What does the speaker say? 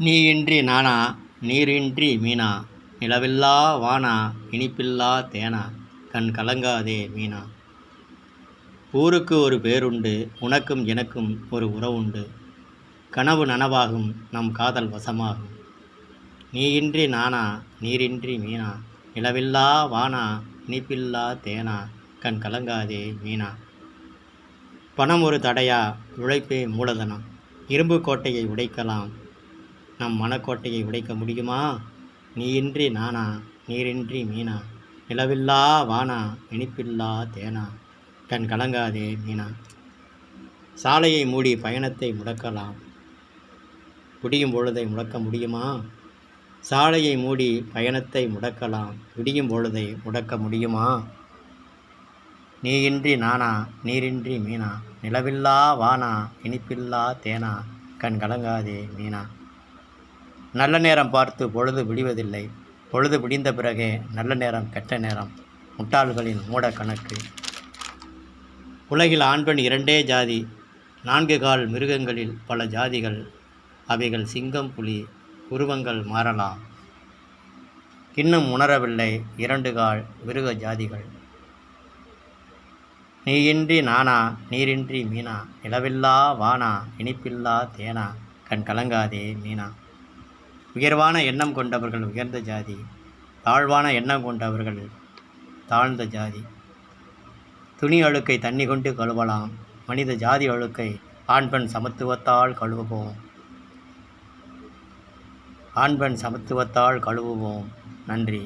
நீயின்றி நானா நீரின்றி மீனா நிலவில்லா வானா இனிப்பில்லா தேனா கண் கலங்காதே மீனா. ஊருக்கு ஒரு பேருண்டு உனக்கும் எனக்கும் ஒரு உறவுண்டு கனவு நனவாகும் நம் காதல் வசமாகும். நீயின்றி நானா நீரின்றி மீனா நிலவில்லா வானா இனிப்பில்லா தேனா கண் கலங்காதே மீனா. பணம் ஒரு தடையா உழைப்பே மூலதனம் இரும்பு கோட்டையை உடைக்கலாம் நம் மனக்கோட்டையை உடைக்க முடியுமா. நீயின்றி நானா நீரின்றி மீனா நிலவில்லா வானா இனிப்பில்லா தேனா கண் கலங்காதே மீனா. சாலையை மூடி பயணத்தை முடக்கலாம் விடியும் பொழுதை முடக்க முடியுமா. சாலையை மூடி பயணத்தை முடக்கலாம் விடியும் பொழுதை முடக்க முடியுமா. நீயின்றி நானா நீரின்றி மீனா நிலவில்லா வானா இனிப்பில்லா தேனா கண் கலங்காதே மீனா. நல்ல நேரம் பார்த்து பொழுது விடிவதில்லை பொழுது விடிந்த பிறகே நல்ல நேரம் கெட்ட நேரம் முட்டாள்களின் மூட கணக்கு. உலகில் ஆண் பெண் இரண்டே ஜாதி 4 கால் மிருகங்களில் பல ஜாதிகள் அவைகள் சிங்கம் புலி உருவங்கள் மாறலாம் இன்னும் உணரவில்லை 2 கால் மிருக ஜாதிகள். நீயின்றி நானா நீரின்றி மீனா நிலவில்லா வானா இனிப்பில்லா தேனா கண் கலங்காதே மீனா. உயர்வான எண்ணம் கொண்டவர்கள் உயர்ந்த ஜாதி தாழ்வான எண்ணம் கொண்டவர்கள் தாழ்ந்த ஜாதி. துணி அழுக்கை தண்ணி கொண்டு கழுவலாம் மனித ஜாதி அழுக்கை ஆண் பெண் சமத்துவத்தால் கழுவுவோம். ஆண் பெண் சமத்துவத்தால் கழுவுவோம். நன்றி.